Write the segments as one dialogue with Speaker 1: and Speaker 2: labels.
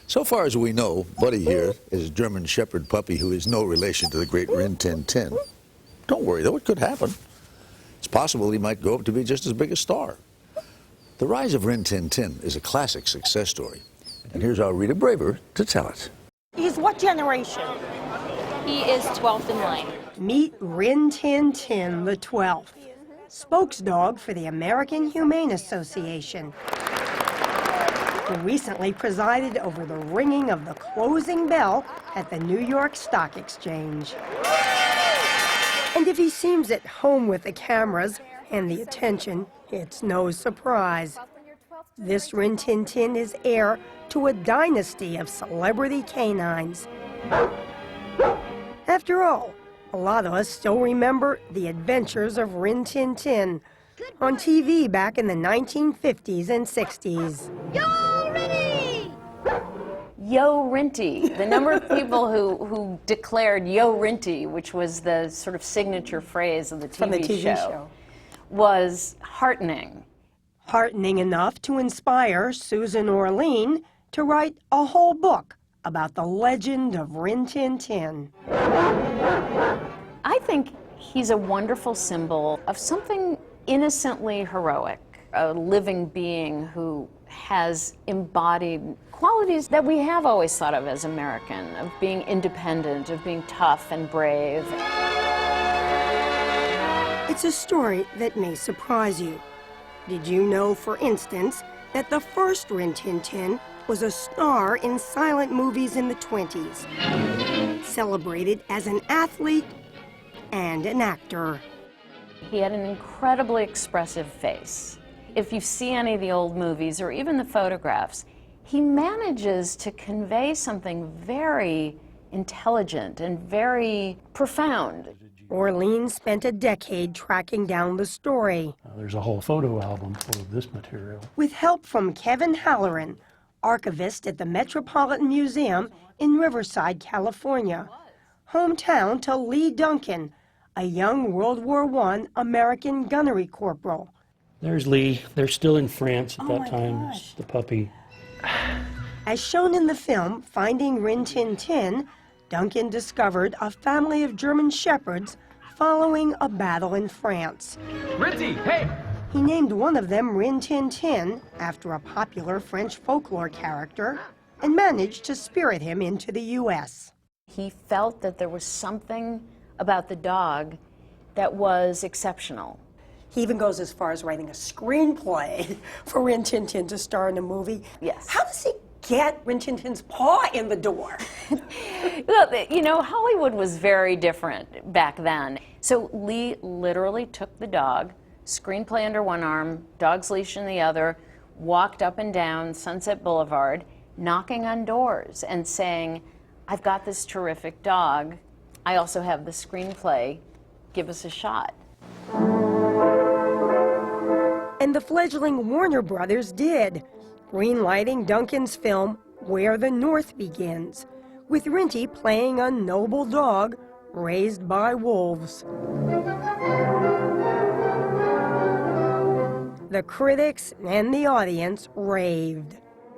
Speaker 1: So far as we know, Buddy here is a German Shepherd puppy who is no relation to the great Rin Tin Tin. Don't worry, though, it could happen. It's possible he might grow up to be just as big a star. The rise of Rin Tin Tin is a classic success story. And here's our Rita Braver to tell it.
Speaker 2: He's what generation?
Speaker 3: He is 12th in line.
Speaker 2: Meet Rin Tin Tin, the 12th, spokesdog for the American Humane Association, who recently presided over the ringing of the closing bell at the New York Stock Exchange. And if he seems at home with the cameras and the attention, it's no surprise. This Rin Tin Tin is heir to a dynasty of celebrity canines. After all, a lot of us still remember the adventures of Rin Tin Tin on TV back in the 1950s and 60s.
Speaker 3: Yo, Rinty! Yo, Rinty. The number of people who declared Yo, Rinty, which was the sort of signature phrase of the TV show, was heartening.
Speaker 2: Heartening enough to inspire Susan Orlean to write a whole book about the legend of Rin Tin Tin.
Speaker 3: I think he's a wonderful symbol of something innocently heroic, a living being who has embodied qualities that we have always thought of as American, of being independent, of being tough and brave.
Speaker 2: It's a story that may surprise you. Did you know, for instance, that the first Rin Tin Tin was a star in silent movies in the 20s, celebrated as an athlete and an actor?
Speaker 3: He had an incredibly expressive face. If you see any of the old movies or even the photographs, he manages to convey something very intelligent and very profound.
Speaker 2: Orlean spent a decade tracking down the story.
Speaker 4: There's a whole photo album full of this material.
Speaker 2: With help from Kevin Halloran, archivist at the Metropolitan Museum in Riverside, California, hometown to Lee Duncan, a young World War I American gunnery corporal.
Speaker 4: There's Lee. They're still in France at that time. It's the puppy.
Speaker 2: As shown in the film Finding Rin Tin Tin, Duncan discovered a family of German shepherds following a battle in France.
Speaker 5: Rinty, hey!
Speaker 2: He named one of them Rin Tin Tin after a popular French folklore character and managed to spirit him into the U.S.
Speaker 3: He felt that there was something about the dog that was exceptional.
Speaker 2: He even goes as far as writing a screenplay for Rin Tin Tin to star in a movie.
Speaker 3: Yes.
Speaker 2: How does he get Rin Tin Tin's paw in the door?
Speaker 3: Well, you know, Hollywood was very different back then. So Lee literally took the dog, screenplay under one arm, dog's leash in the other, walked up and down Sunset Boulevard, knocking on doors and saying, I've got this terrific dog. I also have the screenplay. Give us a shot.
Speaker 2: And the fledgling Warner Brothers did, greenlighting Duncan's film Where the North Begins, with Rinty playing a noble dog raised by wolves. The critics and the audience raved.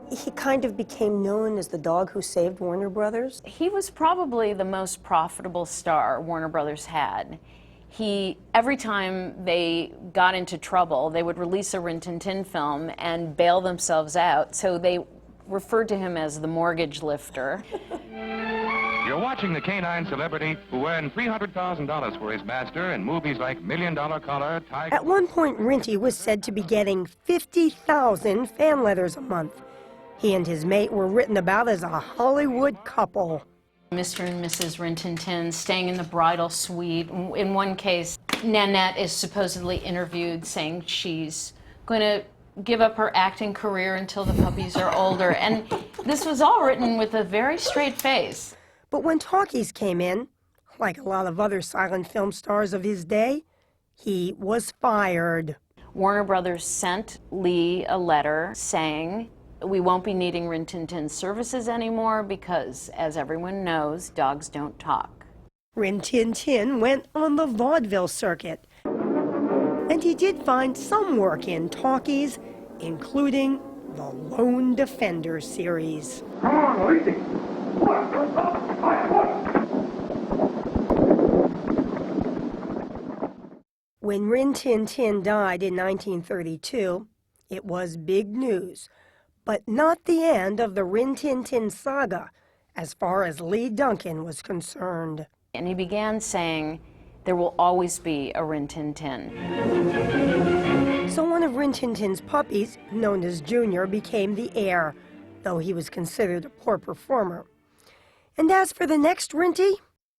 Speaker 2: He kind of became known as the dog who saved Warner Brothers.
Speaker 3: He was probably the most profitable star Warner Brothers had. Every time they got into trouble, they would release a Rin Tin Tin film and bail themselves out, so they referred to him as the mortgage lifter.
Speaker 6: You're watching the canine celebrity who earned $300,000 for his master in movies like $1 Million Collar, Tiger...
Speaker 2: At one point, Rinty was said to be getting 50,000 fan letters a month. He and his mate were written about as a Hollywood couple.
Speaker 3: Mr. and Mrs. Rin Tin Tin staying in the bridal suite. In one case, Nanette is supposedly interviewed saying she's going to give up her acting career until the puppies are older. And this was all written with a very straight face.
Speaker 2: But when talkies came in, like a lot of other silent film stars of his day, he was fired.
Speaker 3: Warner Brothers sent Lee a letter saying, we won't be needing Rin Tin Tin's services anymore because, as everyone knows, dogs don't talk.
Speaker 2: Rin Tin Tin went on the vaudeville circuit, and he did find some work in talkies, including the Lone Defender series.
Speaker 5: Come on, Lucy.
Speaker 2: When Rin Tin Tin died in 1932, it was big news, but not the end of the Rin Tin Tin saga, as far as Lee Duncan was concerned.
Speaker 3: And he began saying, there will always be a Rin Tin Tin.
Speaker 2: So one of Rin Tin Tin's puppies, known as Junior, became the heir, though he was considered a poor performer. And as for the next Rinty,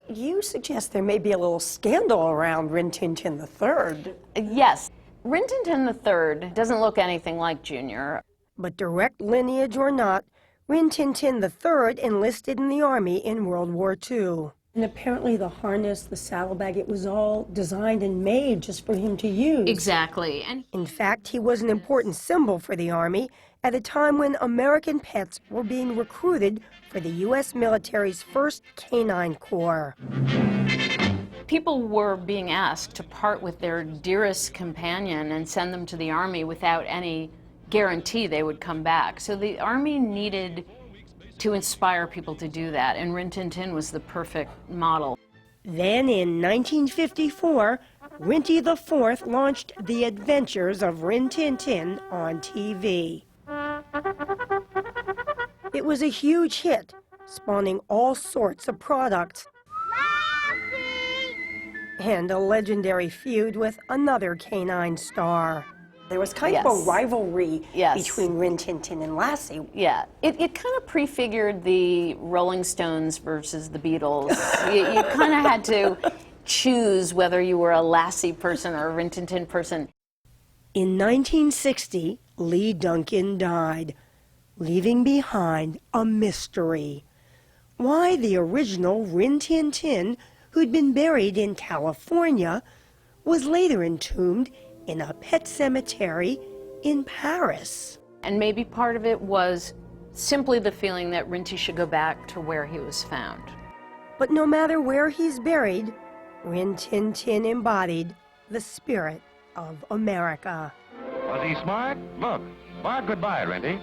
Speaker 2: you suggest there may be a little scandal around Rin Tin Tin III.
Speaker 3: Yes, Rin Tin Tin III doesn't look anything like Junior.
Speaker 2: But direct lineage or not, Rin Tin Tin III enlisted in the Army in World War II. And apparently the harness, the saddlebag, it was all designed and made just for him to use.
Speaker 3: Exactly. And
Speaker 2: in fact, he was an important symbol for the Army at a time when American pets were being recruited for the U.S. military's first Canine Corps.
Speaker 3: people were being asked to part with their dearest companion and send them to the Army without any guarantee they would come back. So the Army needed to inspire people to do that, and Rin Tin Tin was the perfect model.
Speaker 2: Then in 1954, Rinty IV launched The Adventures of Rin Tin Tin on TV. It was a huge hit, spawning all sorts of products. And a legendary feud with another canine star. There was kind of a rivalry between Rin Tin Tin and Lassie.
Speaker 3: Yeah, it kind of prefigured the Rolling Stones versus the Beatles. you kind of had to choose whether you were a Lassie person or a Rin Tin Tin person.
Speaker 2: In 1960, Lee Duncan died, leaving behind a mystery. Why the original Rin Tin Tin, who'd been buried in California, was later entombed in a pet cemetery in Paris.
Speaker 3: And maybe part of it was simply the feeling that Rinty should go back to where he was found.
Speaker 2: But no matter where he's buried, Rin Tin Tin embodied the spirit of America.
Speaker 6: Was he smart? Look. Bye goodbye, Renty.